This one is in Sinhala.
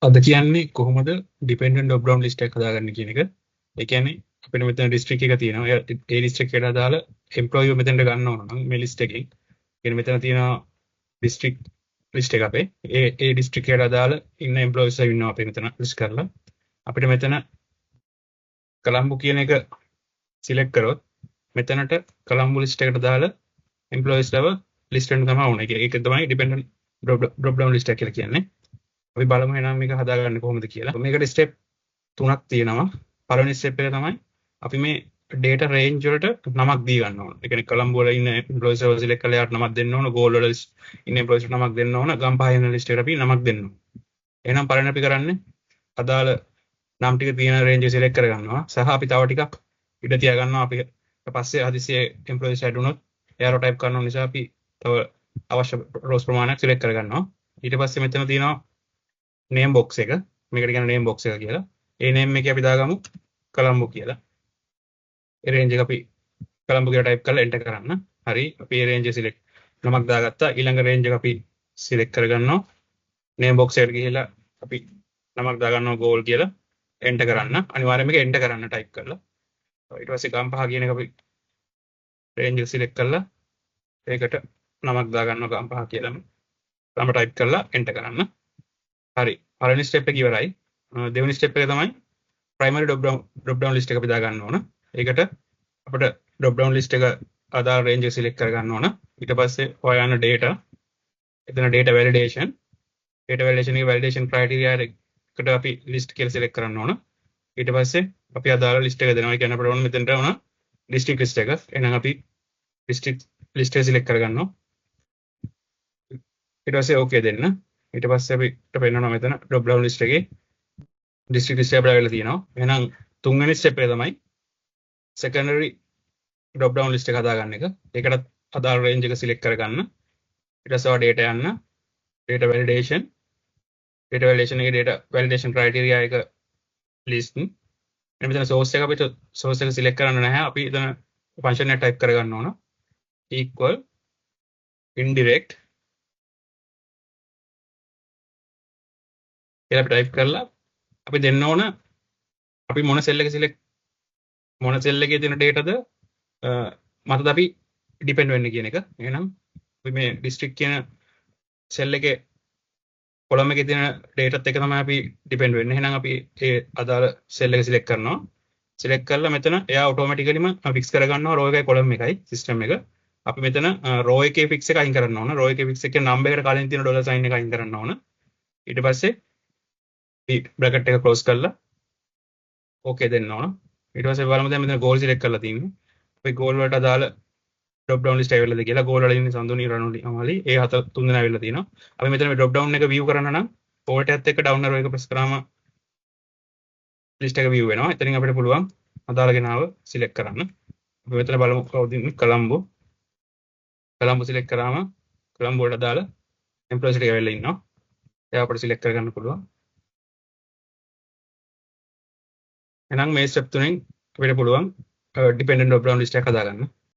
අද කියන්නේ කොහොමද ඩිපෙන්ඩන්ට් ඩ්‍රොප් ඩවුන් ලිස්ට් එකක් හදාගන්නේ කියන එක. ඒ කියන්නේ අපිට මෙතන ඩිස්ට්‍රික්ට් එක තියෙනවා. ඒ ඩිස්ට්‍රික්ට් එකට අදාළ එම්ප්ලොයිව මෙතනට ගන්න ඕන නම් මේ ලිස්ට් එකෙන්. කියන්නේ මෙතන තියෙනවා ඩිස්ට්‍රික්ට් ලිස්ට් එක අපේ. ඒ ඩිස්ට්‍රික්ට් එකට අදාළ ඉන්න එම්ප්ලොයිස්ලා ඉන්නවා අපි මෙතන ලිස්ට් කරලා. අපිට මෙතන කොලම්බෝ කියන එක සිලෙක්ට් කරොත් මෙතනට කොලම්බෝ ලිස්ට් එකට අදාළ එම්ප්ලොයිස්ලාව ලිස්ට් වෙන්න තමයි ඕනේ. ඒක තමයි ඩිපෙන්ඩන්ට් ඩ්‍රොප් ඩවුන් ලිස්ට් එක කියලා කියන්නේ. අපි බලමු එහෙනම් මේක හදාගන්නේ කොහොමද කියලා. මේකට ස්ටෙප් තුනක් තියෙනවා. පළවෙනි ස්ටෙප් එක තමයි අපි මේ data range වලට නමක් දී ගන්න ඕන. ඒ කියන්නේ කොලම්බෝ වල ඉන්න employees වල select කරලා යාට නමක් දෙන්න ඕන. goal වල ඉන්න employees වලට නමක් දෙන්න ඕන. ගම්පහ ඉන්න list එකට අපි නමක් දෙන්න ඕන. එහෙනම් පළවෙනි අපි කරන්නේ අදාළ නම් ටික තියෙන range එක select කරගන්නවා. සහ අපි තව ටිකක් ඉඩ තියා ගන්නවා. අපි ඊට පස්සේ හදිසියේ employees add වුණොත් arrow type කරන නිසා අපි තව අවශ්‍ය rows ප්‍රමාණයක් select කරගන්නවා. ඊට පස්සේ මෙතන තියෙනවා name box එක. මේකට කියන name box එක කියලා. ඒ name එකේ අපි දාගමු කොලම්බෝ කියලා. ඒ range එක අපි කොලම්බෝ කියලා type කරලා enter කරන්න. හරි. අපි ඒ range එක select නමක් දාගත්තා. ඊළඟ range එක අපි select කරගන්නවා. name box එකට ගිහිල්ලා අපි නමක් දාගන්නවා goal කියලා enter කරන්න. අනිවාර්යයෙන්ම මේක enter කරන්න type කරලා. ඊට පස්සේ ගම්පහ කියන එක අපි range එක select කරලා ඒකට නමක් දාගන්නවා ගම්පහ කියලාම. නම type කරලා enter කරන්න. හරි. පළවෙනි ස්ටෙප් එක ඉවරයි. දෙවෙනි ස්ටෙප් එක තමයි primary drop down list එක අපි දාගන්න ඕන. ඒකට අපිට drop down list එක අදාළ range එක select කරගන්න ඕන. ඊට පස්සේ හොයන data එතන data validation එකේ validation criteria එකට අපි list කියලා select කරන්න ඕන. ඊට පස්සේ අපි අදාළ list එක දෙනවා. ඒ කියන්නේ අපිට ඕන මෙතනට ඕන district list එක. එහෙනම් අපි district list එක select කරගන්නවා. ඊට පස්සේ okay දෙන්න. ඊට පස්සේ අපිට පෙන්නනවා මෙතන drop down list එකේ district list එක අපිට ආවිල්ලා තියෙනවා. එහෙනම් තුන්වෙනි step එක තමයි secondary drop down list එක හදාගන්න එක. ඒකට අදාළ range එක select කරගන්න. ඊට පස්සේ data යන්න. data validation එකේ data validation criteria එක list. මෙතන source එක අපිට source එක select කරන්න නැහැ. අපි එතන function එක type කරගන්න ඕන. equal indirect කියලා අපි type කරලා අපි දෙන්න ඕන අපි මොන cell එක select මොන cell එකේ තියෙන dataද මතද අපි depend වෙන්නේ කියන එක. එහෙනම් අපි මේ district කියන cell එකේ column එකේ තියෙන dataත් එක තමයි අපි depend වෙන්නේ. එහෙනම් අපි ඒ අදාළ cell එක select කරනවා. select කරලා මෙතන එයා automaticallyම fix කරගන්නවා row එකයි column එකයි system එක. අපි මෙතන row එකේ fix එක අයින් කරන්න ඕන. row එකේ fix එකේ number එකට කලින් තියෙන dollar sign එක අයින් කරන්න ඕන. ඊට පස්සේ bracket එක close කරලා okay දෙන්න ඕන. ඊට පස්සේ බලමු දැන් මෙතන goal select කරලා තියෙන්නේ. අපි goal වලට අදාළ drop down list ඇවිල්ලාද කියලා. goal වල ඉන්නේ සඳුනි රණුලි අමාලි. ඒ හතර තුන් දෙනා ඇවිල්ලා තියෙනවා. අපි මෙතන මේ drop down එක view කරන්න නම් alt එකත් එක්ක down arrow එක press කරාම list එක view වෙනවා. එතනින් අපිට පුළුවන් අදාළ කෙනාව select කරන්න. අපි මෙතන බලමු කවුද ඉන්නේ කොලම්බෝ. කොලම්බෝ select කරාම කොලම්බෝ වලට අදාළ employees ටික ඇවිල්ලා ඉන්නවා. එයා අපිට select කරගන්න පුළුවන්. එහෙනම් මේ step තුනෙන් අපිට පුළුවන් dependent drop down list එකක් හදාගන්න.